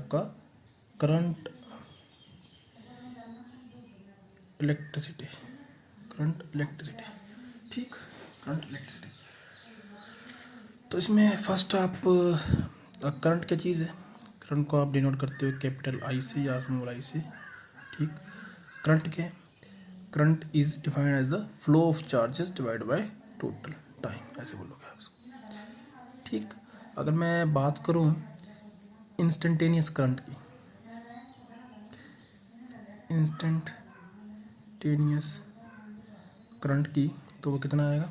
आपका current electricity, ठीक, current electricity. तो इसमें फर्स्ट आप करंट क्या चीज़ है, करंट को आप डिनोट करते हो कैपिटल आई से या स्मॉल आई से, ठीक। करंट क्या है, current is defined as the flow of charges divide by total time, ऐसे बोलोगे आप, ठीक। अगर मैं बात करूं इंस्टेंटेनियस करंट की, इंस्टेंटेनियस करंट की, तो वो कितना आएगा,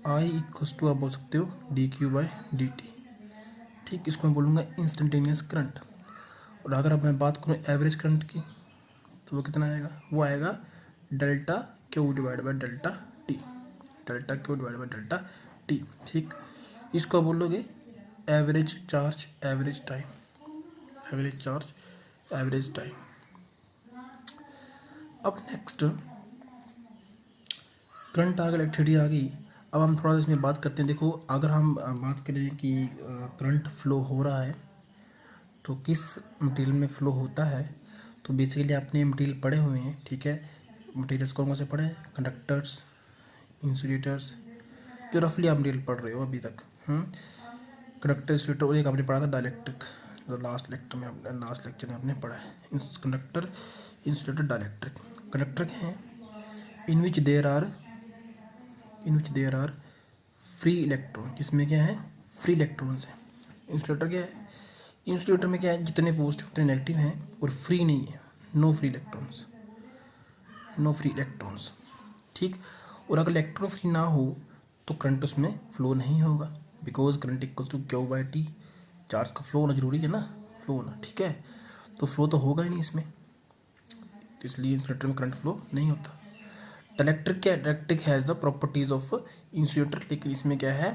I इक्वल्स टू आप बोल सकते हो D Q by D T, ठीक। इसको मैं बोलूँगा इंस्टेंटेनियस करंट। और अगर अब मैं बात करूँ एवरेज करंट की, तो वो कितना आएगा, वो आएगा delta Q divide by delta T, delta Q divide by delta T, ठीक। इसको बोलोगे average charge average time, average charge average time. अब नेक्स्ट करंट आ गया, इलेक्ट्रिसिटी आ गई। अब हम थोड़ा सा इसमें बात करते हैं। देखो, अगर हम बात करें कि करंट फ्लो हो रहा है तो किस मटेरियल में फ़्लो होता है, तो बेसिकली आपने मटेरियल पढ़े हुए हैं, ठीक है। मटेरियल्स कौन कौन से पढ़े हैं, कंडक्टर्स, इंसुलेटर्स, जो रफली आप मटेरियल पढ़ रहे हो अभी तक। कंडक्टर, इंसुलेटर, और एक आपने पढ़ा था डाइलेक्ट्रिक, जो लास्ट लेक्चर में आपने पढ़ा है। Conductor, insulator, dielectric. कंडक्टर क्या है, in which there are free electron, इसमें क्या है, फ्री इलेक्ट्रॉन्स है। इंसुलेटर क्या है, इंसुलेटर में क्या है, जितने पॉजिटिव उतने नेगेटिव हैं और फ्री नहीं है, नो फ्री इलेक्ट्रॉन्स, ठीक। और अगर इलेक्ट्रॉन फ्री ना हो तो करंट उसमें फ्लो नहीं होगा, because current equals to Q by T, charge का फ्लो होना जरूरी है ना, फ्लो होना, ठीक है। तो फ्लो तो होगा ही नहीं इसमें, तो इसलिए इंसुलेटर में करंट फ्लो नहीं होता। डाइलेक्ट्रिक क्या है, dielectric has the properties of insulator, लेकिन इसमें क्या है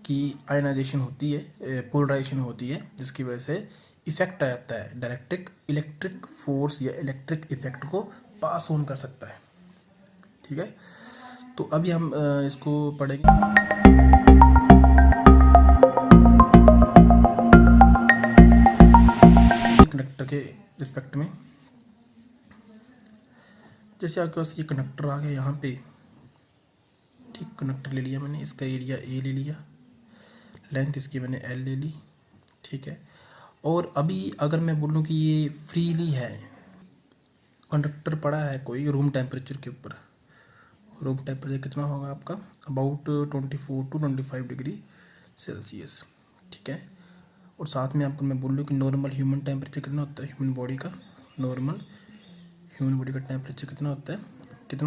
कि आयनाइजेशन होती है, पोलराइजेशन होती है, जिसकी वजह से इफेक्ट आ जाता है। डाइलेक्ट्रिक इलेक्ट्रिक फोर्स या इलेक्ट्रिक इफेक्ट को पास ऑन कर सकता है, ठीक है। तो अभी हम इसको पढ़ेंगे। कंडक्टर के रिस्पेक्ट में, जैसे आपके पास ये कंडक्टर आ गया यहाँ पे, ठीक। कंडक्टर ले लिया मैंने, इसका एरिया ए ले लिया, लेंथ इसकी मैंने एल ले ली, ठीक है। और अभी अगर मैं बोलूँ कि ये फ्रीली है, कंडक्टर पड़ा है कोई रूम टेम्परेचर के ऊपर, रूम टेम्परेचर कितना होगा आपका, अबाउट 24 to 25 डिग्री सेल्सियस, ठीक है। और साथ में आपको मैं बोल लूँ कि नॉर्मल ह्यूमन टेम्परेचर कितना होता है, ह्यूमन बॉडी का टेम्परेचर कितना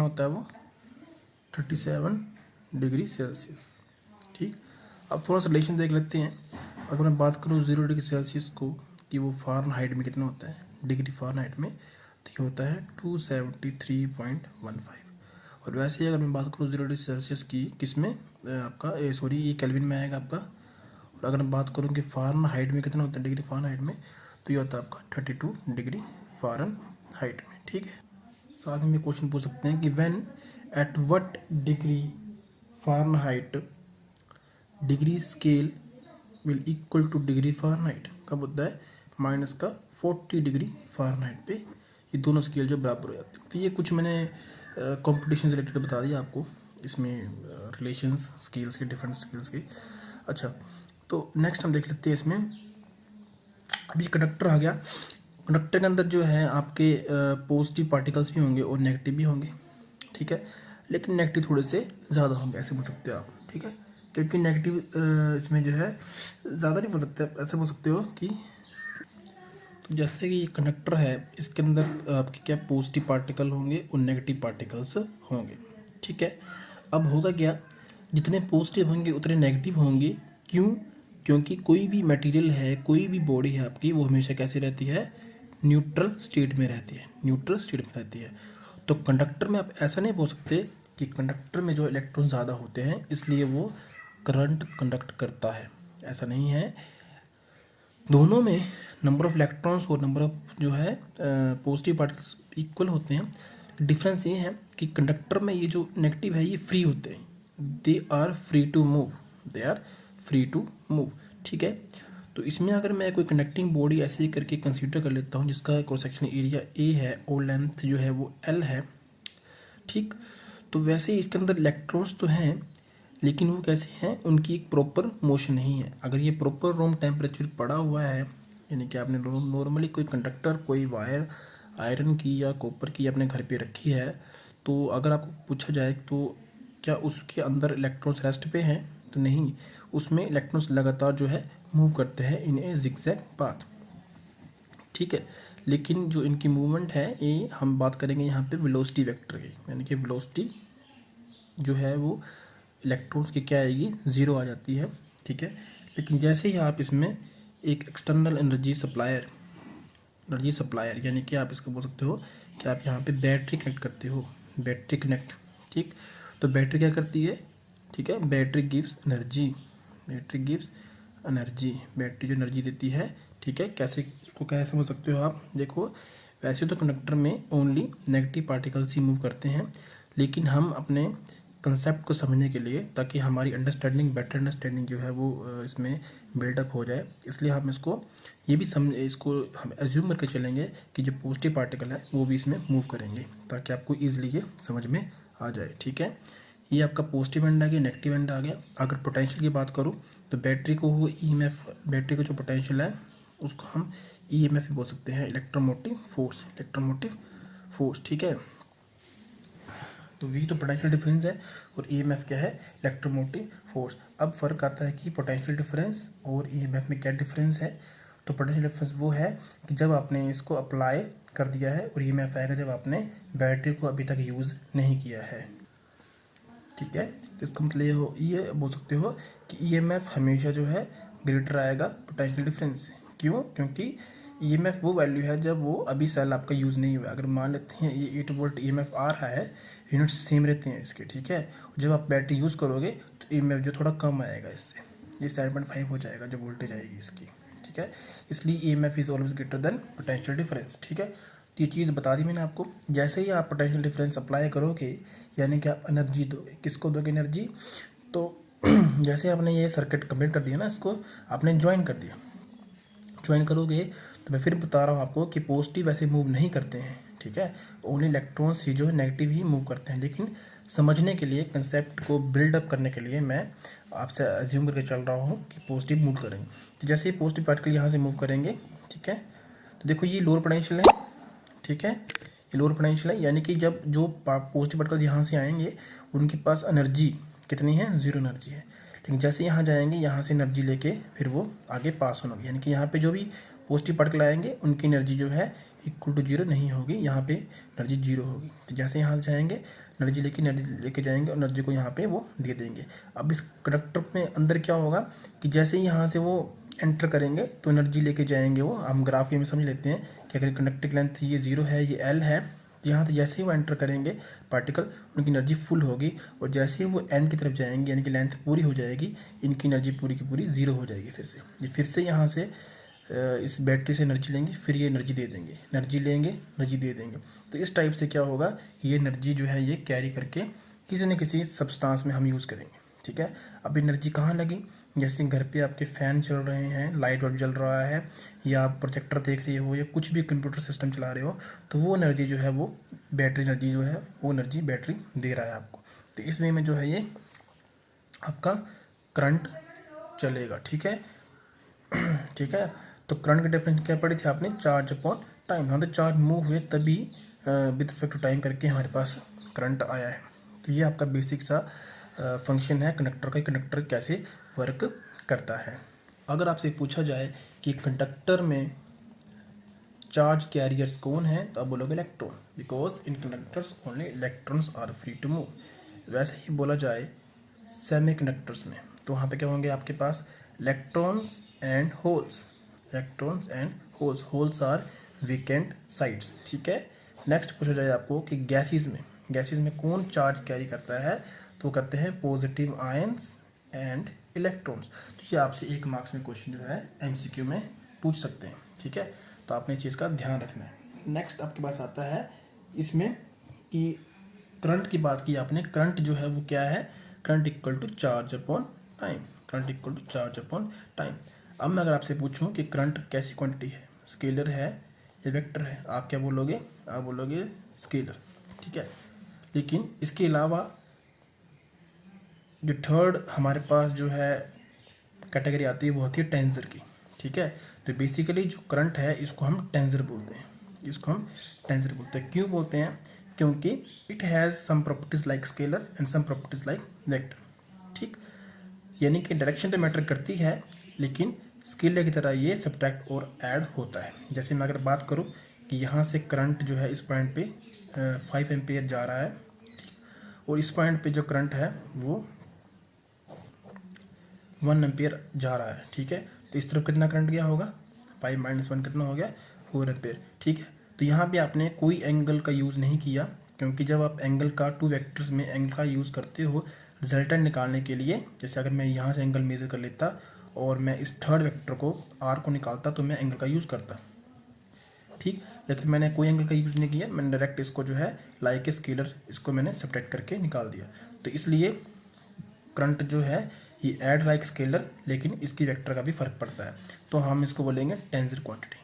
होता है वो 37 डिग्री सेल्सियस, ठीक। अब थोड़ा सा रिलेशन देख लेते हैं। अगर मैं बात करूँ 0 डिग्री सेल्सियस को कि वो फ़ारेनहाइट में कितना होता है, डिग्री फ़ारेनहाइट में, तो ये होता है 273.15। और वैसे ही अगर मैं बात करूँ 0 डिग्री सेल्सियस की किस में आपका ये केल्विन में आएगा आपका। और अगर मैं बात करूँ कि फ़ारेनहाइट में कितना होता है, डिग्री फ़ारेनहाइट में, तो ये होता है आपका 32 डिग्री फ़ारेनहाइट में, ठीक है। साथ में क्वेश्चन पूछ सकते हैं कि when at what degree Fahrenheit degree scale will equal two degree Fahrenheit, कब होता है, माइनस का 40 डिग्री फ़ारेनहाइट पे ये दोनों स्केल जो बराबर हो जाते हैं। तो ये कुछ मैंने कंपटीशन से रिलेटेड बता दिया आपको, इसमें रिलेशंस स्केल्स के, डिफरेंट स्केल्स के। अच्छा, तो नेक्स्ट हम देख लेते हैं इसमें। अभी कंडक्टर आ गया, कंडक्टर के अंदर जो है आपके पॉजिटिव पार्टिकल्स भी होंगे और नेगेटिव भी होंगे, ठीक है। लेकिन नेगेटिव थोड़े से ज़्यादा होंगे, ऐसे बोल सकते हो आप, ठीक है। क्योंकि नेगेटिव इसमें जो है ज़्यादा नहीं बोल सकते, ऐसे बोल सकते हो कि, तो जैसे कि ये कंडक्टर है, इसके अंदर आपके क्या पॉजिटिव पार्टिकल होंगे और नेगेटिव पार्टिकल्स होंगे, ठीक है। अब होगा क्या, जितने पॉजिटिव होंगे उतने नेगेटिव होंगे, क्यों, क्योंकि कोई भी मटेरियल है, कोई भी बॉडी है आपकी, वो हमेशा कैसे रहती है, न्यूट्रल स्टेट में रहती है, तो कंडक्टर में आप ऐसा नहीं बोल सकते कि कंडक्टर में जो इलेक्ट्रॉन ज़्यादा होते हैं इसलिए वो करंट कंडक्ट करता है, ऐसा नहीं है। दोनों में नंबर ऑफ इलेक्ट्रॉन्स और नंबर ऑफ जो है पॉजिटिव पार्टिकल्स इक्वल होते हैं। डिफरेंस ये है कि कंडक्टर में ये जो नेगेटिव है ये फ्री होते हैं, they are free to move, ठीक है। तो इसमें अगर मैं कोई कनेक्टिंग बॉडी ऐसे ही करके कंसीडर कर लेता हूँ जिसका क्रॉस सेक्शन एरिया ए है और लेंथ जो है वो एल है, ठीक। तो वैसे ही इसके अंदर इलेक्ट्रॉन्स तो हैं, लेकिन वो कैसे हैं, उनकी एक प्रॉपर मोशन नहीं है। अगर ये प्रॉपर रूम टेम्परेचर पड़ा हुआ है, यानी कि आपने नॉर्मली कोई कंडक्टर, कोई वायर आयरन की या कॉपर की अपने घर पे रखी है, तो अगर आपको पूछा जाए तो क्या उसके अंदर इलेक्ट्रॉन्स रेस्ट पे हैं, तो नहीं, उसमें इलेक्ट्रॉन्स लगातार जो है मूव करते हैं इन ए जिगजैग पाथ, ठीक है। लेकिन जो इनकी मूवमेंट है ये हम बात करेंगे यहाँ पे वेलोसिटी वेक्टर की, यानी कि वेलोसिटी जो है वो इलेक्ट्रॉन्स की क्या आएगी, ज़ीरो आ जाती है, ठीक है। लेकिन जैसे ही आप इसमें एक एक्सटर्नल एनर्जी सप्लायर यानी कि आप इसको बोल सकते हो कि आप यहाँ पे बैटरी कनेक्ट करते हो, बैटरी कनेक्ट, ठीक। तो बैटरी क्या करती है, ठीक है, बैटरी गिव्स एनर्जी, बैटरी जो एनर्जी देती है, ठीक है। कैसे, इसको कैसे समझ सकते हो आप, देखो वैसे तो कंडक्टर में ओनली नेगेटिव पार्टिकल्स ही मूव करते हैं, लेकिन हम अपने कंसेप्ट को समझने के लिए, ताकि हमारी बेटर अंडरस्टैंडिंग जो है वो इसमें बिल्डअप हो जाए, इसलिए हम इसको हम एज्यूम करके चलेंगे कि जो पॉजिटिव पार्टिकल है वो भी इसमें मूव करेंगे, ताकि आपको ईजिली ये समझ में आ जाए, ठीक है। ये आपका पॉजिटिव एंड आ गया, नेगेटिव एंड आ गया। अगर पोटेंशियल की बात करूँ तो बैटरी को वो ईएमएफ, बैटरी का जो पोटेंशियल है उसको हम ईएमएफ भी बोल सकते हैं, इलेक्ट्रोमोटिव फोर्स, ठीक है। तो वी तो पोटेंशियल डिफरेंस है और ईएमएफ क्या है, इलेक्ट्रोमोटिव फोर्स। अब फर्क आता है कि पोटेंशियल डिफरेंस और ईएमएफ में क्या डिफरेंस है। तो पोटेंशियल डिफरेंस वो है कि जब आपने इसको अप्लाई कर दिया है, और ईएमएफ आएगा जब आपने बैटरी को अभी तक यूज़ नहीं किया है, ठीक है। तो इसका मतलब ये बोल सकते हो कि ईएमएफ हमेशा जो है ग्रेटर आएगा पोटेंशियल डिफरेंस से। क्यों, क्योंकि ईएमएफ वो वैल्यू है जब वो अभी सेल आपका यूज़ नहीं हुआ। अगर मान लेते हैं ये 8 वोल्ट ईएमएफ आ रहा है, यूनिट्स सेम रहते हैं इसके, ठीक है। जब आप बैटरी यूज़ करोगे तो ईएमएफ जो थोड़ा कम आएगा, इससे ये 7.5 हो जाएगा जो वोल्टेज आएगी इसकी, ठीक है। इसलिए EMF is always greater than potential difference, ठीक है। तो ये चीज़ बता दी मैंने आपको। जैसे ही आप पोटेंशियल डिफरेंस अप्लाई करोगे, यानी कि आप एनर्जी दोगे, किसको दोगे एनर्जी, तो जैसे आपने ये सर्किट कंप्लीट कर दिया ना, इसको आपने ज्वाइन कर दिया, ज्वाइन करोगे तो मैं फिर बता रहा हूँ आपको कि पॉजिटिव ऐसे मूव नहीं करते हैं, ठीक है। ओनली इलेक्ट्रॉन्स ही जो है नेगेटिव ही मूव करते हैं। लेकिन समझने के लिए, कंसेप्ट को बिल्डअप करने के लिए मैं आपसे अज्यूम करके चल रहा हूँ कि पॉजिटिव मूव करेंगे। तो जैसे ही पॉजिटिव पार्टिकल यहाँ से मूव करेंगे, ठीक है, तो देखो ये लोअर पोटेंशियल है, ठीक है, ये लोअर पोटेंशियल है, यानी कि जब जो पॉजिटिव पार्टिकल यहाँ से आएंगे उनके पास एनर्जी कितनी है, जीरो एनर्जी है। लेकिन जैसे यहाँ जाएंगे, यहाँ से एनर्जी लेके फिर वो आगे पास होंगे, यानी कि यहाँ पे जो भी पॉजिटिव पार्टिकल आएंगे उनकी एनर्जी जो है इक्वल टू जीरो नहीं होगी, यहाँ पे एनर्जी जीरो होगी। तो जैसे यहाँ जाएंगे एनर्जी लेके जाएंगे और एनर्जी को यहाँ पे वो दे देंगे। अब इस कंडक्टर में अंदर क्या होगा कि जैसे ही यहाँ से वो एंटर करेंगे तो एनर्जी लेके जाएंगे वो, हम ग्राफ में समझ लेते हैं कि अगर कंडक्टिंग लेंथ ये 0 है, ये L है, यहाँ से जैसे ही वो एंटर करेंगे पार्टिकल, उनकी एनर्जी फुल होगी, और जैसे ही वो एंड की तरफ जाएंगे यानी कि लेंथ पूरी हो जाएगी, इनकी एनर्जी पूरी की पूरी 0 हो जाएगी। फिर से यहाँ से इस बैटरी से एनर्जी लेंगे, फिर ये एनर्जी दे देंगे, एनर्जी लेंगे, एनर्जी दे देंगे। तो इस टाइप से क्या होगा कि ये एनर्जी जो है ये कैरी करके किसी न किसी सब्सटेंस में हम यूज़ करेंगे, ठीक है। अब एनर्जी कहाँ लगी, जैसे घर पे आपके फ़ैन चल रहे हैं, लाइट बल्ब जल रहा है, या आप प्रोजेक्टर देख रहे हो, या कुछ भी कंप्यूटर सिस्टम चला रहे हो, तो वो एनर्जी जो है वो बैटरी एनर्जी जो है वो एनर्जी बैटरी दे रहा है आपको। तो इस वे में जो है ये आपका करंट चलेगा, ठीक है, ठीक है। तो करंट की डेफिनेशन क्या पढ़ी थी आपने, चार्ज अपॉन टाइम। हाँ, तो चार्ज मूव हुए तभी विद रिस्पेक्ट टू टाइम करके हमारे पास करंट आया है। तो ये आपका बेसिक सा फंक्शन है कंडक्टर का, कंडक्टर कैसे वर्क करता है। अगर आपसे पूछा जाए कि कंडक्टर में चार्ज कैरियर्स कौन है, तो आप बोलोगे electron, because in conductors only electrons are free to move. वैसे ही बोला जाए सेमी कंडक्टर्स में, तो वहाँ पे क्या होंगे आपके पास electrons and holes, electrons and holes are vacant sides, ठीक है। नेक्स्ट पूछा जाए आपको कि गैसेस में कौन चार्ज कैरी करता है, तो करते हैं पॉजिटिव आयंस एंड इलेक्ट्रॉन्स। तो ये आपसे 1 मार्क्स में क्वेश्चन जो है एमसीक्यू में पूछ सकते हैं, ठीक है। तो आपने इस चीज़ का ध्यान रखना है। नेक्स्ट आपके पास आता है इसमें कि करंट की बात की आपने, करंट जो है वो क्या है, current equal to charge upon time, current equal to charge upon time. अब मैं अगर आपसे पूछूं कि करंट कैसी क्वांटिटी है, स्केलर है या वेक्टर है, आप क्या बोलोगे? आप बोलोगे स्केलर, ठीक है। लेकिन इसके अलावा जो थर्ड हमारे पास जो है कैटेगरी आती है वो होती है टेंसर की, ठीक है। तो बेसिकली जो करंट है इसको हम टेंसर बोलते हैं, इसको हम टेंसर बोलते हैं। क्यों बोलते हैं? क्योंकि it has some properties like scalar and some properties like vector, ठीक। यानी कि डायरेक्शन तो मैटर करती है, लेकिन स्केलर की तरह ये सब्ट्रैक्ट और ऐड होता है। जैसे मैं अगर बात करूँ कि यहाँ से करंट जो है इस पॉइंट पे 5 एम्पियर जा रहा है, ठीक, और इस पॉइंट पे जो करंट है वो 1 एम्पियर जा रहा है, ठीक है। तो इस तरफ कितना करंट गया होगा? 5 - 1 कितना हो गया? 4 एम्पियर, ठीक है। तो यहाँ पे आपने कोई एंगल का यूज़ नहीं किया, क्योंकि जब आप एंगल का 2 वेक्टर्स में एंगल का यूज़ करते हो रिजल्टेंट निकालने के लिए, जैसे अगर मैं यहाँ से एंगल मेज़र कर लेता और मैं इस थर्ड वेक्टर को आर को निकालता तो मैं एंगल का यूज़ करता, ठीक। लेकिन मैंने कोई एंगल का यूज़ नहीं किया, मैंने डायरेक्ट इसको जो है लाइक ए स्केलर इसको मैंने सब्ट्रैक्ट करके निकाल दिया। तो इसलिए करंट जो है ये ऐड लाइक स्केलर, लेकिन इसकी वेक्टर का भी फर्क पड़ता है, तो हम इसको बोलेंगे टेंसर क्वांटिटी।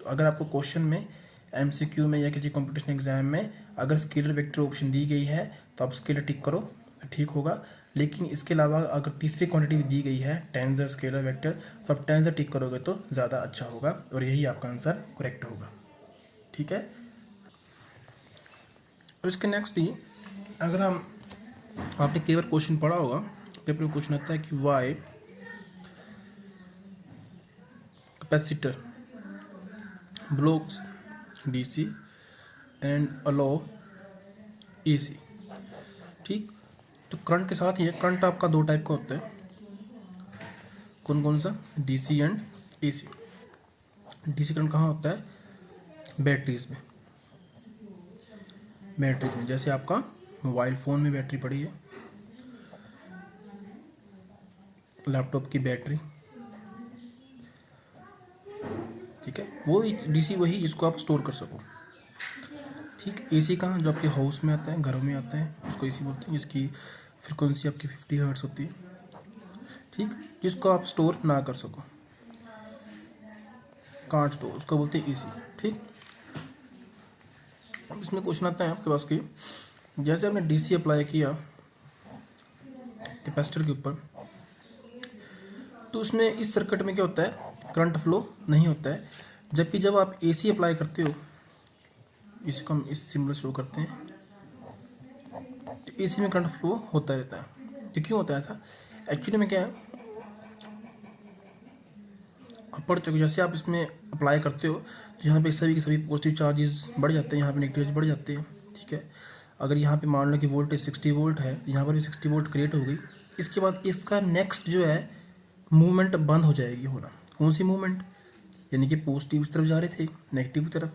तो अगर आपको क्वेश्चन में एमसीक्यू में या किसी कंपटीशन एग्जाम में अगर स्केलर वेक्टर ऑप्शन दी गई है तो आप स्केलर टिक करो, ठीक होगा। लेकिन इसके अलावा अगर तीसरी क्वांटिटी भी दी गई है टेंसर स्केलर वेक्टर, तो आप टेंसर टिक करोगे तो ज़्यादा अच्छा होगा और यही आपका आंसर करेक्ट होगा, ठीक है। और इसके नेक्स्ट ही अगर हम आपने कई बार क्वेश्चन पढ़ा होगा, पेपर में क्वेश्चन आता है कि why capacitor blocks DC and allow AC, ठीक। तो करंट के साथ ही करंट आपका 2 टाइप का होता है, कौन कौन सा? DC and AC. DC current कहाँ होता है? बैटरीज में, बैटरीज में। जैसे आपका मोबाइल फ़ोन में बैटरी पड़ी है, लैपटॉप की बैटरी, ठीक है, वो डीसी वही जिसको आप स्टोर कर सको, ठीक। एसी कहाँ? जो आपके हाउस में आता है, घरों में आता है, उसको एसी बोलते हैं, जिसकी फ्रिक्वेंसी आपकी 50 हर्ट्ज होती है, ठीक, जिसको आप स्टोर ना कर सको, कांट स्टोर, उसको बोलते हैं एसी, ठीक। अब इसमें क्वेश्चन आता है आपके पास कि जैसे आपने डीसी अप्लाई किया कैपेसिटर के ऊपर, तो उसमें इस सर्किट में क्या होता है? करंट फ्लो नहीं होता है। जबकि जब आप एसी अप्लाई करते हो, इसको हम इस सिंबल शो करते हैं, तो एसी में करंट फ्लो होता रहता है। तो क्यों होता है ऐसा? एक्चुअली में क्या है, पढ़ चुके, जैसे आप इसमें अप्लाई करते हो तो यहाँ पे सभी के सभी पॉजिटिव चार्जेस बढ़ जाते हैं, यहाँ पे नेगेटिव चार्ज बढ़ जाते हैं, ठीक है। अगर यहाँ पे मान लो कि वोल्टेज 60 वोल्ट है, यहाँ पर भी 60 वोल्ट क्रिएट हो गई। इसके बाद इसका नेक्स्ट जो है मूवमेंट बंद हो जाएगी होना। कौन सी मूवमेंट? यानी कि पॉजिटिव इस तरफ जा रहे थे, नेगेटिव की तरफ,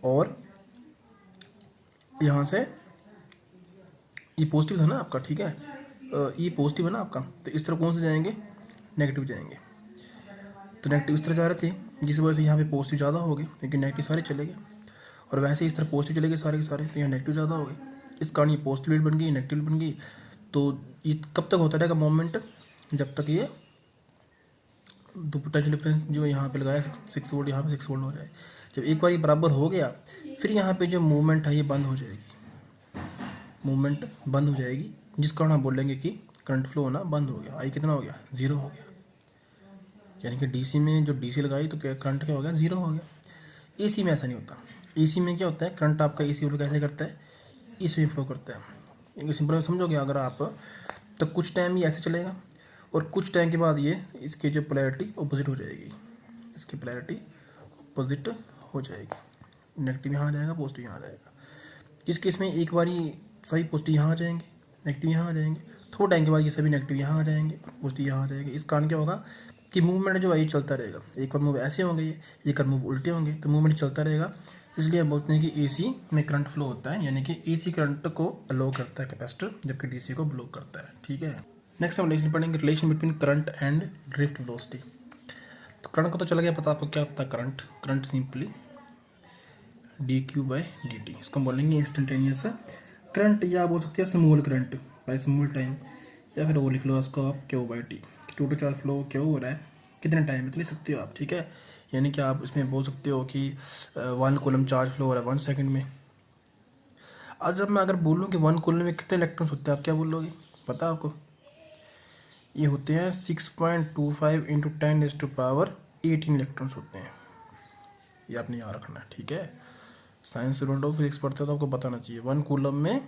और यहाँ से ये पॉजिटिव था ना आपका, ठीक है, ये पॉजिटिव है ना आपका, तो इस तरफ कौन से जाएंगे? नेगेटिव जाएंगे। तो नेगेटिव इस तरह जा रहे थे, जिस वजह से यहाँ पे पॉजिटिव ज़्यादा हो गए, लेकिन नेगेटिव सारे चले गए, और वैसे इस तरह पॉजिटिव चले गए सारे के सारे, तो यहाँ नेगेटिव ज़्यादा हो गए। इस कारण ये पॉजिटिव प्लेट बन गई, नेगेटिव बन गई। तो ये कब तक होता रहेगा मूवमेंट? जब तक ये दो पोटेंशियल डिफरेंस जो यहाँ पे लगाया 6 वोल्ट, यहाँ पे 6 वोल्ट हो जाए। जब एक बार ये बराबर हो गया, फिर यहाँ पे जो मूवमेंट है ये बंद हो जाएगी, मूवमेंट बंद हो जाएगी, जिस कारण हम बोलेंगे कि करंट फ्लो होना बंद हो गया। आई कितना हो गया? 0 हो गया। यानी कि डीसी में जो डीसी लगाई तो करंट क्या हो गया? 0 हो गया। एसी में ऐसा नहीं होता। एसी में क्या होता है? करंट आपका एसी फ्लो कैसे करता है? इसमें फ्लो करता है। सिंपल में समझोगे अगर आप, तो कुछ टाइम ये ऐसे चलेगा और कुछ टाइम के बाद ये इसकी जो पोलैरिटी अपोजिट हो जाएगी, इसकी पोलैरिटी अपोजिट हो जाएगी। नेगेटिव यहाँ आ जाएगा, पॉजिटिव यहाँ आ जाएगा। जिस केस में एक बार सभी पॉजिटिव यहाँ आ जाएंगे, नेगेटिव यहाँ आ जाएंगे, थोड़ा टाइम के बाद ये सभी नेगेटिव यहाँ आ जाएंगे, पॉजिटिव यहाँ आ जाएंगे। इस कारण क्या होगा कि मूवमेंट जो है ये चलता रहेगा। एक बार मूव ऐसे होंगे, एक बार मूव उल्टे होंगे, तो मूवमेंट चलता रहेगा। इसलिए हम बोलते हैं कि एसी में करंट फ्लो होता है, यानी कि एसी करंट को अलो करता है कैपेसिटर, जबकि डीसी को ब्लॉक करता है, ठीक है। नेक्स्ट हम रिलेशन पढ़ेंगे, relation between current and drift velocity. तो करंट को तो चला गया पता, आपको क्या पता? करंट, करंट सिंपली dq/dt, इसको हम बोलेंगे इंस्टेंटेनियस करंट, या बोल सकते हैं small current by small time, या फिर वो लिख लो उसको आप q/t। टोटल चार्ज फ्लो क्या हो रहा है कितने टाइम में तो लिख सकते हो आप, ठीक है। यानी कि आप इसमें बोल सकते हो कि 1 कूलम चार्ज फ्लो हो रहा है 1 सेकंड में। आज जब मैं अगर बोलूँ कि 1 कूलम में कितने इलेक्ट्रॉन्स होते हैं, आप क्या बोलोगे, पता है आपको? ये होते हैं 6.25 इंटू 10⁻18 इलेक्ट्रॉन्स होते हैं। ये आपने याद रखना है, ठीक है। साइंस स्टूडेंट हो, फिजिक्स पढ़ते हो तो आपको बताना चाहिए। 1 कूलम में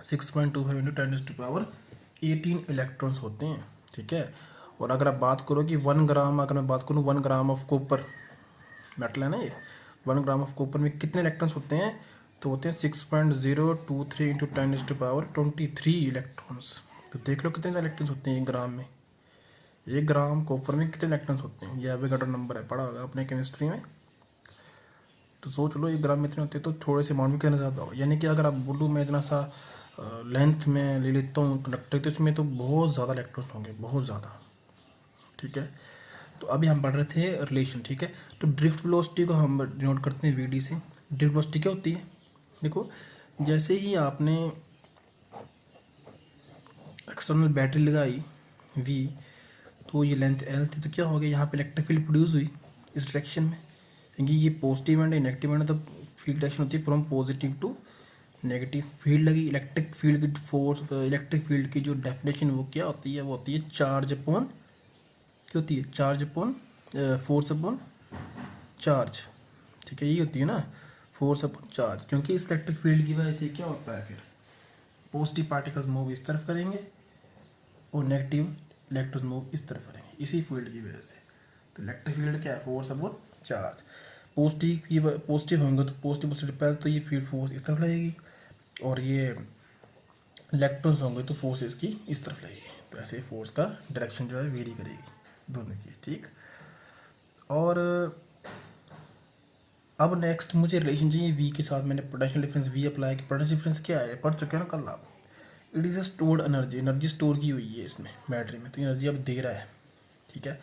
6.25 इंटू 10⁻18 इलेक्ट्रॉन्स होते हैं, ठीक है। और अगर आप बात करो कि 1 ग्राम, अगर मैं बात करूँ 1 ग्राम ऑफ कॉपर मेटल है ना ये, 1 ग्राम ऑफ कॉपर में कितने इलेक्ट्रॉन्स होते हैं, तो होते हैं 6.023 इंटू 10⁻23 इलेक्ट्रॉन्स। तो देख लो कितने इलेक्ट्रॉन्स होते हैं 1 ग्राम में। 1 ग्राम कॉपर में कितने इलेक्ट्रॉन्स होते हैं, ये एवोगाड्रो नंबर है, पढ़ा होगा अपने केमिस्ट्री में। तो सोच लो 1 ग्राम में इतने होते हैं, तो थोड़े से अमाउंट में कितना ज़्यादा होगा। यानी कि अगर आप बोलूँ मैं इतना सा लेंथ में ले लेता हूँ कंडक्टर, तो इसमें तो बहुत ज़्यादा इलेक्ट्रॉन्स होंगे, बहुत ज़्यादा, ठीक है। तो अभी हम पढ़ रहे थे रिलेशन, ठीक है। तो ड्रिफ्ट वेलोसिटी को हम डिनोट करते हैं वीडी से। ड्रिफ्ट वेलोसिटी क्या होती है, देखो जैसे ही आपने एक्सटर्नल बैटरी लगाई वी, तो ये लेंथ एल थी, तो क्या हो गया, यहाँ पे इलेक्ट्रिक फील्ड प्रोड्यूस हुई इस डायरेक्शन में, क्योंकि ये पॉजिटिव एंड नेगेटिव एंड, तो फील्ड डायरेक्शन होती है from positive to negative. Field लगी, इलेक्ट्रिक फील्ड की फोर्स, इलेक्ट्रिक फील्ड की जो डेफिनेशन वो क्या होती है, वो होती है चार्ज अपॉन, क्या होती है, charge upon force upon charge, ठीक है। ये होती है ना फोर्स अपॉन चार्ज, क्योंकि इस इलेक्ट्रिक फील्ड की वजह से क्या होता है, फिर पॉजिटिव पार्टिकल्स मूव इस तरफ करेंगे और नेगेटिव इलेक्ट्रॉन मूव इस तरफ करेंगे, इसी फील्ड की वजह से। तो इलेक्ट्रिक फील्ड क्या है, फोर्स अपॉन चार्ज। पॉजिटिव होंगे तो पॉजिटिव रिपेल, तो ये फील्ड फोर्स इस तरफ लगेगी, और ये इलेक्ट्रॉन्स होंगे तो फोर्स इसकी इस तरफ लगेगी। तो ऐसे फोर्स का डायरेक्शन जो है वेरी करेगी दोनों की, ठीक। और अब नेक्स्ट मुझे रिलेशन चाहिए वी के साथ। मैंने पोटेंशियल डिफरेंस वी अप्लाई किया। पोटेंशियल डिफरेंस क्या है, पढ़ चुके हैं ना कल आप। It is a stored energy, energy store की हुई है इसमें बैटरी में, तो एनर्जी अब दे रहा है, ठीक है।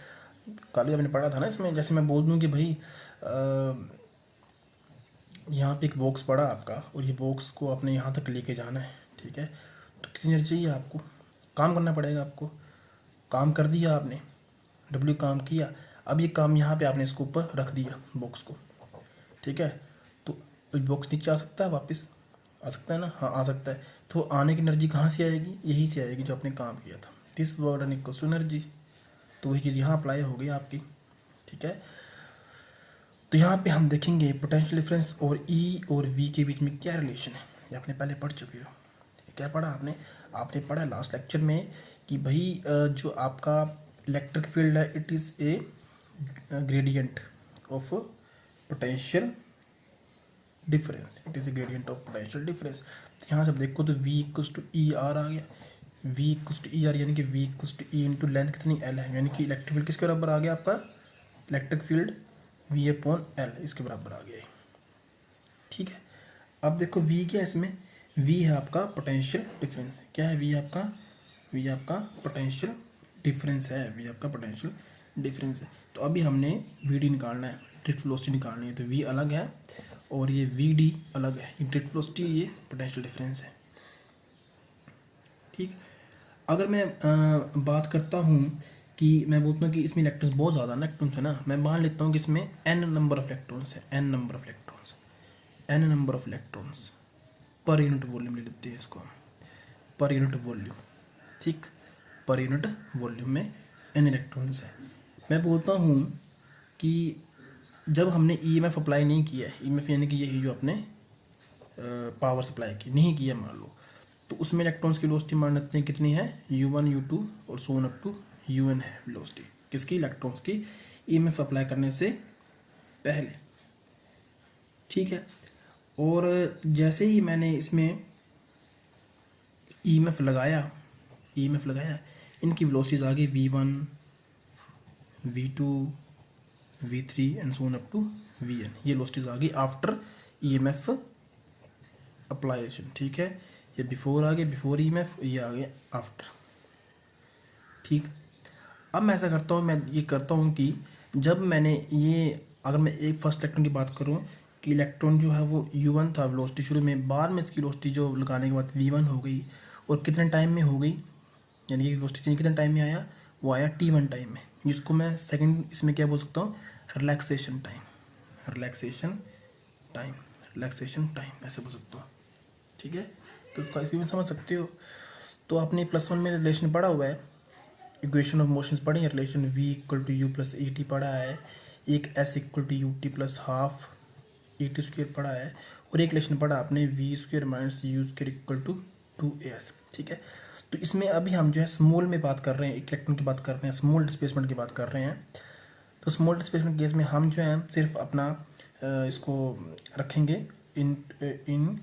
कल भी आपने पढ़ा था ना इसमें, जैसे मैं बोल दूँ कि भाई यहाँ पे एक बॉक्स पड़ा आपका, और ये बॉक्स को आपने यहाँ तक लेके जाना है, ठीक है। तो कितनी एनर्जी चाहिए आपको, काम करना पड़ेगा आपको। काम कर दिया आपने, डब्ल्यू काम किया, अब ये काम यहाँ पे आपने इसको ऊपर रख दिया बॉक्स को, ठीक है। तो बॉक्स नीचे आ सकता है, वापस आ सकता है ना, हाँ आ सकता है। तो आने की एनर्जी कहाँ से आएगी, यहीं से आएगी जो आपने काम किया था। This word N equals to energy, तो वही चीज़ यहाँ अप्लाई हो गई आपकी, ठीक है। तो यहाँ पे हम देखेंगे पोटेंशियल डिफरेंस और ई और वी के बीच में क्या रिलेशन है, ये आपने पहले पढ़ चुके हो। क्या पढ़ा आपने पढ़ा लास्ट लेक्चर में कि भाई जो आपका इलेक्ट्रिक फील्ड है, it is a gradient of potential difference, it is a gradient of potential difference. तो यहाँ से देखो तो v equals to E R आ गया, v equals to E R, यानी कि v equals to E into length कितनी l है, यानी कि इलेक्ट्रिक फील्ड किसके बराबर आ गया आपका, electric field v upon l इसके बराबर आ गया, ठीक है। अब देखो v क्या है इसमें, v है आपका पोटेंशियल डिफरेंस। क्या है v आपका, v आपका पोटेंशियल डिफरेंस है, v आपका पोटेंशियल डिफरेंस है। तो अभी हमने vd निकालना है, ड्रिफ्ट वेलोसिटी निकालनी है। तो v अलग है और ये vd अलग है, ये ड्रिफ्ट वेलोसिटी, ये पोटेंशियल डिफरेंस है, ठीक। अगर मैं बात करता हूँ कि मैं बोलता हूँ कि इसमें इलेक्ट्रॉन्स बहुत ज़्यादा इलेक्ट्रॉन्स है ना, मैं मान लेता हूँ कि इसमें n नंबर ऑफ इलेक्ट्रॉन्स है, n number of electrons per unit volume ले लेते हैं इसको, पर यूनिट वॉल्यूम, ठीक। पर यूनिट वॉल्यूम में n इलेक्ट्रॉन्स है। मैं बोलता हूँ कि जब हमने ईएमएफ अप्लाई नहीं किया है, ईएमएफ यानी कि यही जो अपने पावर सप्लाई की नहीं किया मान लो, तो उसमें इलेक्ट्रॉन्स की वेलोसिटी मान लेते हैं कितनी है, u1 u2 और so on up to un है वेलोसिटी किसकी, इलेक्ट्रॉन्स की, ईएमएफ अप्लाई करने से पहले, ठीक है। और जैसे ही मैंने इसमें ईएमएफ लगाया, इनकी वेलोसिटीज आ गई v1 v2 v3 and so on up to vn, ये वेलोसिटीज आ गई आफ्टर ईएमएफ अप्लाइजेशन, ठीक है। ये बिफोर आ गए, बिफोर ईएमएफ, ये आ गए आफ्टर, ठीक। अब मैं ऐसा करता हूँ, मैं ये करता हूँ कि जब मैंने ये, अगर मैं एक फर्स्ट इलेक्ट्रॉन की बात करूँ कि इलेक्ट्रॉन जो है वो u1 था वेलोसिटी शुरू में, बाद में इसकी वेलोसिटी जो लगाने के बाद v1 हो गई, और कितने टाइम में हो गई, यानी कि वेलोसिटी चेंज कितने टाइम में आया, वो आया t1 टाइम में, जिसको मैं सेकंड इसमें क्या बोल सकता हूँ, relaxation time, relaxation time, relaxation time ऐसे बोल सकता हूँ। ठीक है, तो उसका इसी में समझ सकते हो। तो आपने +1 में रिलेशन पढ़ा हुआ है, इक्वेशन ऑफ मोशंस पढ़ी है, relation v equal to U plus A T पढ़ा है, एक s equal to U T plus half A T square पढ़ा है, और एक रिलेशन पढ़ा आपने V square minus U square equal to 2as। ठीक है, तो इसमें अभी हम जो है स्मॉल में बात कर रहे हैं, इलेक्ट्रॉन की बात कर रहे हैं, स्मॉल डिस्प्लेसमेंट की बात कर रहे हैं। तो स्मॉल डिस्प्लेसमेंट केस में हम जो है सिर्फ अपना इसको रखेंगे इन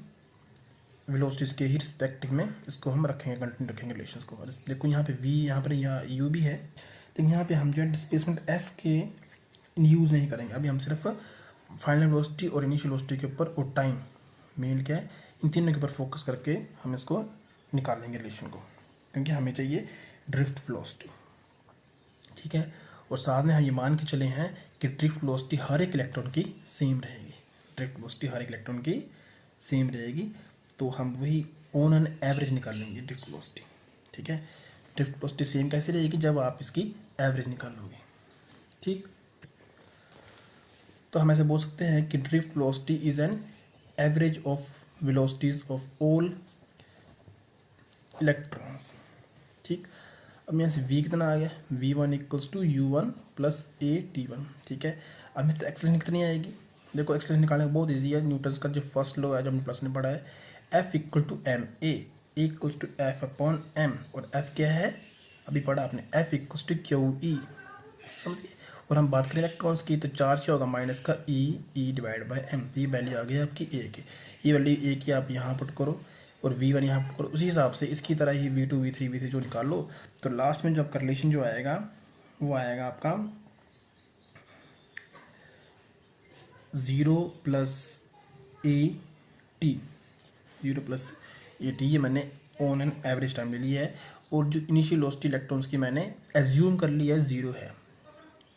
वेलोसिटीज़ के ही रिस्पेक्टिव में, इसको हम रखेंगे, कंटिन्यू रखेंगे रिलेशंस को। देखो यहाँ पे v, यहाँ पर यहाँ u भी है, तो यहाँ पे हम जो है डिस्प्लेसमेंट s के यूज़ नहीं करेंगे। अभी हम सिर्फ फाइनल वेलोसिटी और इनिशियल वेलोसिटी के ऊपर और टाइम मेन क्या है, इन तीनों के ऊपर फोकस करके हम इसको निकालेंगे रिलेशन को, क्योंकि हमें चाहिए ड्रिफ्ट वेलोसिटी। ठीक है, और साथ में हम ये मान के चले हैं कि ड्रिफ्ट वेलोसिटी हर एक इलेक्ट्रॉन की सेम रहेगी, ड्रिफ्ट वेलोसिटी हर एक इलेक्ट्रॉन की सेम रहेगी। तो हम वही ऑन एन एवरेज निकाल लेंगे ड्रिफ्ट वेलोसिटी। ठीक है, ड्रिफ्ट वेलोसिटी सेम कैसे रहेगी, जब आप इसकी एवरेज निकालोगे। ठीक, तो हम ऐसे बोल सकते हैं कि drift velocity is an average of velocities of all electrons. ठीक, अब यहाँ से v कितना आ गया, v1 equals to u1 plus at1। ठीक है, अब इससे एक्सेलरेशन कितनी आएगी, देखो एक्सेलरेशन निकालने का बहुत ईजी है, न्यूटन्स का जो फर्स्ट लॉ है जो हमने प्लस में पढ़ा है, F equal to M, A equals to F upon M, और F क्या है अभी पढ़ा आपने, F equals to Q E, समझिए। और हम बात करें इलेक्ट्रॉन्स की, तो चार्ज क्या होगा, माइनस का ई डिवाइड बाई एम। ये वैल्यू आ गई आपकी ए की, ये वैल्यू ए की आप यहाँ पुट करो और v1 यहाँ पुट करो, उसी हिसाब से इसकी तरह ही v2 v3 v3 जो निकाल लो। तो लास्ट में जो आपका रिलेशन जो आएगा वो आएगा आपका 0 plus A T, 0 plus A T, ये मैंने ऑन एन एवरेज टाइम ले लिया है, और जो इनिशियल वेलोसिटी इलेक्ट्रॉन्स की मैंने एज्यूम कर लिया है 0 है।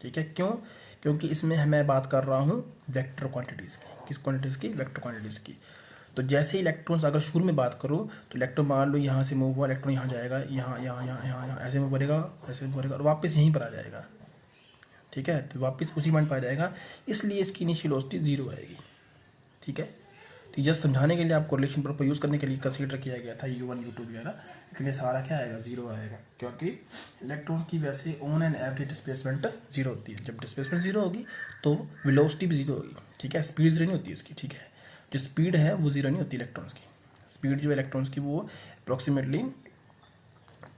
ठीक है, क्यों, क्योंकि इसमें मैं बात कर रहा हूँ वेक्टर क्वांटिटीज़ की, किस क्वांटिटीज़ की, वेक्टर क्वांटिटीज़ की। तो जैसे ही इलेक्ट्रॉन्स अगर शुरू में बात करो, तो इलेक्ट्रॉन मान लो यहाँ से मूव हुआ, इलेक्ट्रॉन यहाँ जाएगा, यहाँ यहाँ यहाँ यहाँ यहाँ ऐसे मूव करेगा, ऐसे मूव करेगा, और वापस यहीं पर आ जाएगा। ठीक है, तो वापस उसी पॉइंट पर आ जाएगा, इसलिए इसकी इनिशियल वेलोसिटी 0 आएगी। ठीक है, तो जस्ट समझाने के लिए आपको रिलेशन प्रॉपर यूज़ करने के लिए कंसीडर किया गया था u1 u2 वगैरह, लेकिन ये सारा क्या आएगा, 0 आएगा, क्योंकि इलेक्ट्रॉन की वैसे ऑन एन एवरेज डिस्प्लेसमेंट 0 होती है। जब डिस्प्लेसमेंट 0 होगी तो वेलोसिटी भी 0 होगी। ठीक है, स्पीड 0 नहीं होती इसकी। ठीक है, जो स्पीड है वो 0 नहीं होती इलेक्ट्रॉन्स की, स्पीड जो इलेक्ट्रॉन्स की वो अप्रॉक्सीमेटली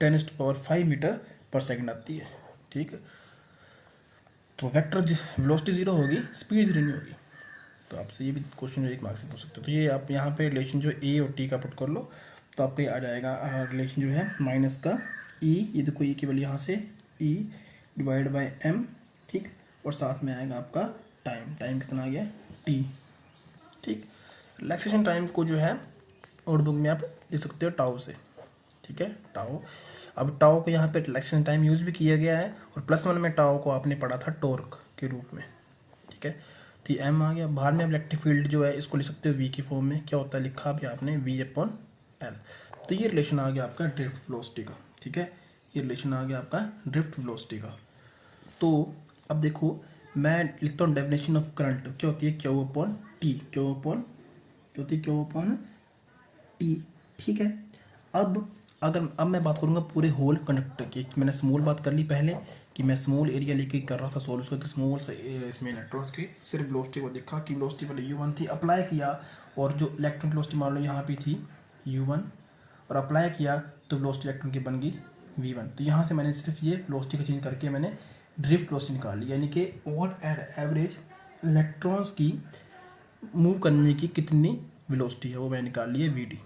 10⁵ मीटर पर सेकेंड आती है। ठीक है, तो वेक्टर वेलोसिटी 0 होगी, स्पीड 0 नहीं होगी। तो आपसे ये भी क्वेश्चन 1 मार्क्स से पूछ सकते हो। तो ये आप यहाँ पे रिलेशन जो ए और टी का पुट कर लो, तो आपको आ जाएगा रिलेशन जो है माइनस का ई, ये देखो ई की वैल्यू यहाँ से ई डिवाइड बाई एम। ठीक, और साथ में आएगा आपका टाइम, टाइम कितना आ गया, टी। ठीक, रिलैक्सेशन टाइम को जो है नोटबुक में आप लिख सकते हो टाउ से। ठीक है, टाउ। अब टाउ को यहाँ पे रिलैक्सेशन टाइम यूज़ भी किया गया है, और +1 में टाउ को आपने पढ़ा था टॉर्क के रूप में। ठीक है, तो एम आ गया, बाहर में अब इलेक्ट्रिक फील्ड जो है इसको लिख सकते हो वी की फॉर्म में, क्या होता है लिखा भी आपने v/L। तो ये रिलेशन आ गया आपका ड्रिफ्ट वेलोसिटी का। ठीक है, ये रिलेशन आ गया आपका ड्रिफ्ट वेलोसिटी का। तो अब देखो मैं लिखता हूँ डेफिनेशन ऑफ करंट, क्या होती है, Q/T, क्या होती है Q/T। ठीक है, अब मैं बात करूँगा पूरे होल कंडक्टर की। मैंने स्मॉल बात कर ली पहले कि मैं स्मॉल एरिया लेके कर रहा था सोल्व करके, स्मॉल से इसमें इलेक्ट्रॉन्स की सिर्फ वेलोसिटी को देखा कि वेलोसिटी पहले u1 थी, अप्लाई किया, और जो इलेक्ट्रॉन की वेलोसिटी मान लो यहाँ पे थी u1, और अप्लाई किया तो वेलोसिटी इलेक्ट्रॉन की बन गई v1। तो यहाँ से मैंने सिर्फ ये वेलोसिटी को चेंज करके मैंने ड्रिफ्ट वेलोसिटी निकाल ली, यानी कि ऑन एवरेज इलेक्ट्रॉन्स की मूव करने की कितनी वेलोसिटी है वो मैंने निकाल ली है vd,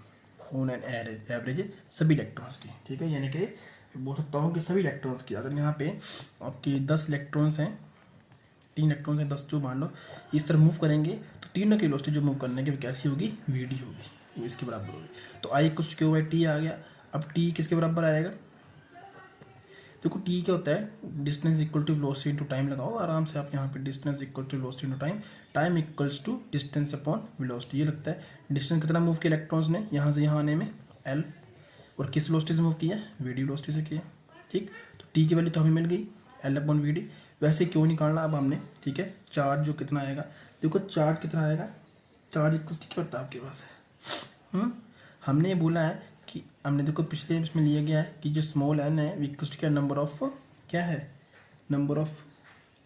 ऑन एन एवरेज सभी इलेक्ट्रॉन्स की। ठीक है, यानी कि बोल सकता हूँ कि सभी इलेक्ट्रॉन्स की, अगर यहाँ पे आपके 10 इलेक्ट्रॉन्स हैं, 3 इलेक्ट्रॉन्स हैं, 10 जो मान लो इस तरह मूव करेंगे, तो तीनों की वेलोसिटी जो मूव करने की कैसी होगी, vd होगी, वो इसके बराबर होगी। तो I कुछ Q/T आ गया। अब T किसके बराबर आएगा, देखो T क्या होता है, distance equal to velocity into time लगाओ आराम से आप यहाँ पे, distance equal to velocity into time, time equals to distance upon velocity. ये लगता है डिस्टेंस कितना मूव किया इलेक्ट्रॉन्स ने यहाँ से यहाँ आने में, L, और किस वेलोसिटी से मूव किया, vd वेलोसिटी से किया। ठीक, तो T की वैल्यू तो हमें मिल गई, एल अपॉन वी डी। वैसे क्यों निकालना अब हमने, ठीक है। चार्ज जो कितना आएगा, देखो चार्ज कितना आएगा, चार्ज इक्वल्स क्या होता है आपके पास, हमने ये बोला है कि हमने देखो पिछले इसमें लिया गया है कि जो स्मॉल एन है इक्वल्स क्या नंबर ऑफ, क्या है, नंबर ऑफ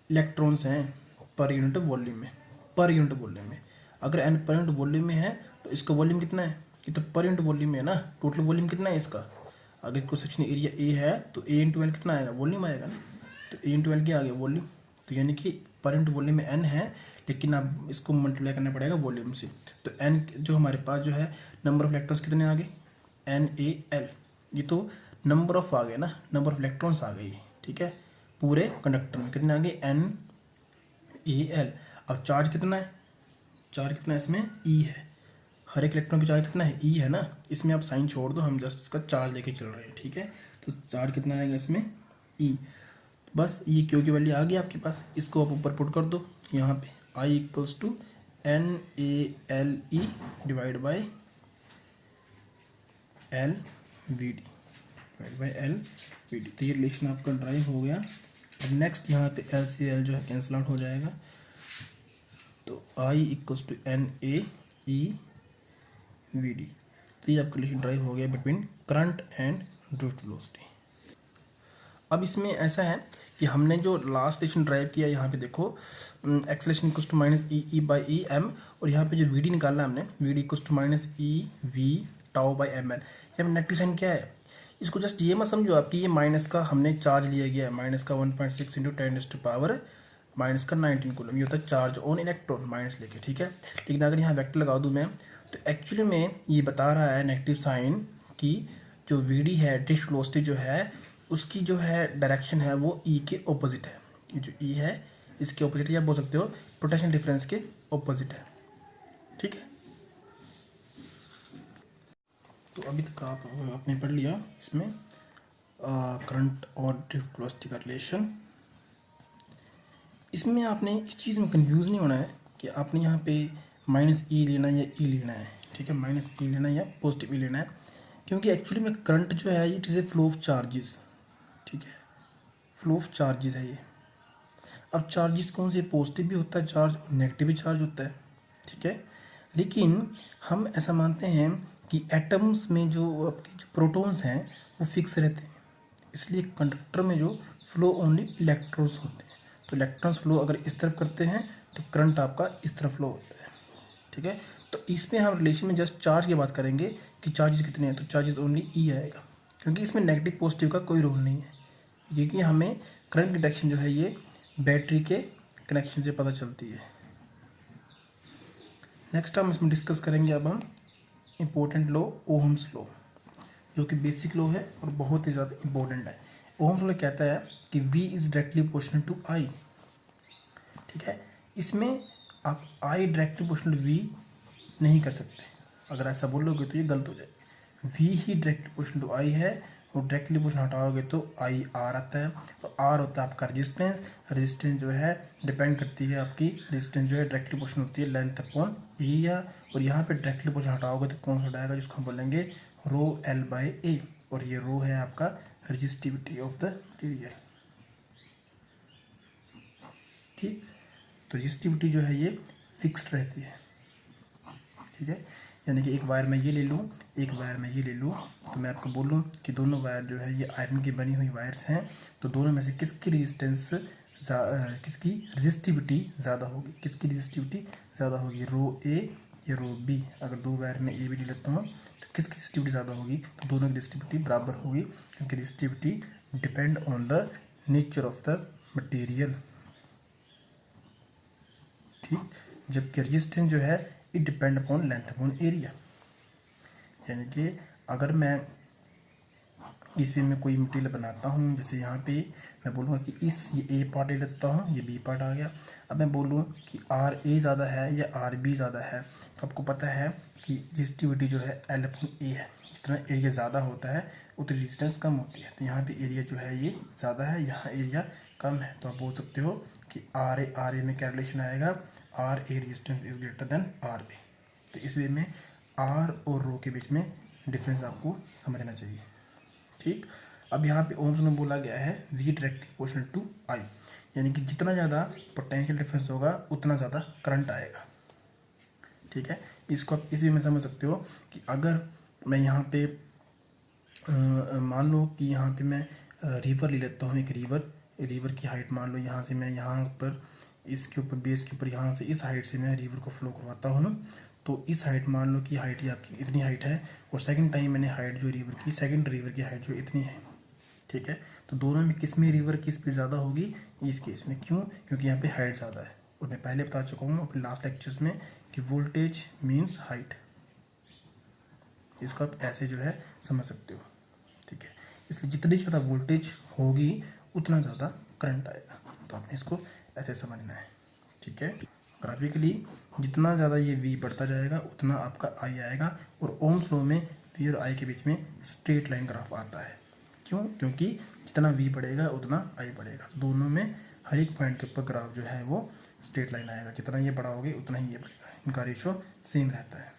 इलेक्ट्रॉन्स हैं पर यूनिट वॉल्यूम में, पर यूनिट वॉल्यूम में। अगर एन पर यूनिट वॉल्यूम में है तो इसका वॉल्यूम कितना है, ये तो पर यूनिट वॉल्यूम में है ना, टोटल वॉल्यूम कितना है इसका। अगर क्रॉस सेक्शन एरिया ए है तो ए इंटू एल कितना आएगा, वॉल्यूम आएगा ना, तो ए इंटू एल क्या आ गया, वॉल्यूम। तो यानी कि पर यूनिट वॉल्यूम में एन है, लेकिन अब इसको मल्टीप्लाई करना पड़ेगा वॉल्यूम से। तो एन जो हमारे पास जो है नंबर ऑफ इलेक्ट्रॉन्स कितने आ गए, एन ए एल, ये तो नंबर ऑफ आ गए ना, नंबर ऑफ इलेक्ट्रॉन्स आ गई, ठीक है। पूरे कंडक्टर में कितने आ गए, एन ए एल। अब चार्ज कितना है, चार्ज कितना है इसमें, ई है, हर एक इलेक्ट्रॉन की चार्ज कितना है, ई है ना। इसमें आप साइन छोड़ दो, हम जस्ट इसका चार्ज लेके चल रहे हैं, ठीक है। तो चार्ज कितना आएगा इसमें, ई। बस ये क्यू की वैल्यू आ गई आपके पास, इसको आप ऊपर पुट कर दो यहाँ पे, I equals to N A L E divide by L V D, divide by L V D. तो ये रिलेशन आपका ड्राइव हो गया। अब नेक्स्ट यहाँ पे एल से एल जो है कैंसिल आउट हो जाएगा, तो I equals to N A E V D. तो ये आपका रिलेशन ड्राइव हो गया between current and drift velocity. अब इसमें ऐसा है कि हमने जो लास्ट रिलेशन ड्राइव किया, यहाँ पे देखो acceleration equals to minus E E by E M, और यहाँ पे जो वी डी निकाला हमने, V D equals to minus E V tau by M L. यहाँ पे नेगेटिव साइन क्या है, इसको जस्ट ये मत समझो आपकी ये माइनस का हमने चार्ज लिया गया है, माइनस का 1.6 इंटू 10⁻⁻⁻, माइनस का 19 कूलम, ये होता है चार्ज ऑन इलेक्ट्रॉन माइनस लेके, ठीक है। लेकिन अगर यहाँ वेक्टर लगा दूँ मैं, तो एक्चुअली में ये बता रहा है नेगेटिव साइन कि जो वी डी है, ड्रिफ्ट वेलोसिटी जो है, उसकी जो है डायरेक्शन है वो ई के ऑपोजिट है। ये जो ई है इसके ऑपोजिट, या बोल सकते हो पोटेंशियल डिफरेंस के ऑपोजिट है, ठीक है। तो अभी तक आपने पढ़ लिया इसमें करंट और ड्रिफ्ट वेलोसिटी का रिलेशन। इसमें आपने इस चीज़ में कंफ्यूज नहीं होना है कि आपने यहाँ पे माइनस ई लेना है या ई लेना है, ठीक है, माइनस ई लेना है या पॉजिटिव ई लेना है, क्योंकि एक्चुअली में करंट जो है it is A flow of charges, ठीक है, फ्लो ऑफ चार्जेस है ये। अब चार्जेस कौन से, पॉजिटिव भी होता है चार्ज और नेगेटिव भी चार्ज होता है, ठीक है। लेकिन हम ऐसा मानते हैं कि एटम्स में जो आपके जो प्रोटॉन्स हैं वो फिक्स रहते हैं, इसलिए कंडक्टर में जो फ्लो ओनली इलेक्ट्रॉन्स होते हैं। तो इलेक्ट्रॉन्स फ्लो अगर इस तरफ करते हैं तो करंट आपका इस तरफ फ्लो होता है, ठीक है। तो इसमें हम रिलेशन में जस्ट चार्ज की बात करेंगे कि चार्जेस कितने हैं, तो चार्जेस ओनली ई आएगा, क्योंकि इसमें नेगेटिव पॉजिटिव का कोई रोल नहीं है, क्योंकि हमें करंट की डायरेक्शन जो है ये बैटरी के कनेक्शन से पता चलती है। नेक्स्ट हम इसमें डिस्कस करेंगे अब हम इम्पोर्टेंट लॉ, ओहम्स लॉ, जो कि बेसिक लॉ है और बहुत ही ज़्यादा इम्पोर्टेंट है। ओहम्स लॉ कहता है कि V is directly proportional to I, ठीक है। इसमें आप I डायरेक्टली प्रोपोर्शनल V नहीं कर सकते, अगर ऐसा बोलोगे तो ये गलत हो जाएगा। V ही डायरेक्टली प्रोपोर्शनल टू I है, और डायरेक्टली पोर्शन हटाओगे तो आई आर आता है, और आर होता है आपका रेजिस्टेंस। रेजिस्टेंस जो है डिपेंड करती है आपकी, रेजिस्टेंस जो है डायरेक्टली पोर्शन होती है लेंथ अपॉन एरिया, और यहाँ पे डायरेक्टली पोर्शन हटाओगे तो कौन सा हटाएगा, जिसको हम बोलेंगे रो एल बाई ए, और ये रो है आपका रेजिस्टिविटी ऑफ द मटीरियल, ठीक। तो रेजिस्टिविटी जो है ये फिक्स्ड रहती है, ठीक है। यानी कि एक वायर में ये ले लूँ, एक वायर में ये ले लूँ, तो मैं आपको बोलूँ कि दोनों वायर जो है ये आयरन की बनी हुई वायर्स हैं, तो दोनों में से किसकी रेजिस्टेंस किसकी रेजिस्टिविटी ज़्यादा होगी, किसकी रेजिस्टिविटी ज़्यादा होगी, रो ए या रो बी। अगर दो वायर में ए बी डी लेता हूँ तो किसकी रेजिस्टिविटी ज़्यादा होगी, तो दोनों की रेजिस्टिविटी बराबर होगी, क्योंकि resistivity depend on the nature of the material, ठीक। जबकि रेजिस्टेंस जो है it depend upon length upon area. यानी कि अगर मैं इस वे में कोई मटीरियल बनाता हूँ, जैसे यहाँ पे मैं बोलूँगा कि ये ए पार्ट ले लेता हूँ, ये बी पार्ट आ गया। अब मैं बोलूँ कि आर ए ज़्यादा है या आर बी ज़्यादा है, तो आपको पता है कि रेजिस्टिविटी जो है एल अपॉन ए है। जिस तरह एरिया ज़्यादा होता है उतनी रेजिस्टेंस कम होती है, तो यहाँ पे एरिया जो है ये ज़्यादा है, यहाँ एरिया कम है, तो आप बोल सकते हो कि आर ए में क्या रिलेशन आएगा, R A resistance is greater than R B. तो इस वे में आर और रो के बीच में डिफरेंस आपको समझना चाहिए, ठीक। अब यहाँ पे ओम्स में बोला गया है V directly proportional to I, यानी कि जितना ज़्यादा पोटेंशियल डिफरेंस होगा उतना ज़्यादा करंट आएगा। ठीक है, इसको आप इसी में समझ सकते हो कि अगर मैं यहाँ पे मान लो कि यहाँ पे मैं रिवर ले लेता हूँ, एक रिवर की हाइट मान लो यहाँ से मैं यहाँ पर इसके ऊपर बेस के ऊपर यहाँ से इस हाइट से मैं रिवर को फ्लो करवाता हूँ ना, तो इस हाइट मान लो कि हाइट ये आपकी इतनी हाइट है और सेकंड टाइम मैंने हाइट जो रिवर की सेकंड रिवर की हाइट जो इतनी है। ठीक है, तो दोनों में किस में रिवर की स्पीड ज़्यादा होगी, इस केस में। क्यों? क्योंकि यहाँ पे हाइट ज़्यादा है। और मैं पहले बता चुका हूँ अपने लास्ट लेक्चर्स में कि वोल्टेज मीन्स हाइट, इसको आप ऐसे जो है समझ सकते हो। ठीक है, इसलिए जितनी ज़्यादा वोल्टेज होगी उतना ज़्यादा करंट आएगा, तो आपने इसको ऐसे समझना है। ठीक है, ग्राफिकली जितना ज़्यादा ये V बढ़ता जाएगा उतना आपका I आएगा, और ओम्स लॉ में V और I के बीच में स्ट्रेट लाइन ग्राफ आता है। क्यों? क्योंकि जितना V बढ़ेगा उतना I बढ़ेगा, तो दोनों में हर एक पॉइंट के ऊपर ग्राफ जो है वो स्ट्रेट लाइन आएगा। जितना ये बढ़ाओगे उतना ही ये बढ़ेगा, इनका रेशो सेम रहता है।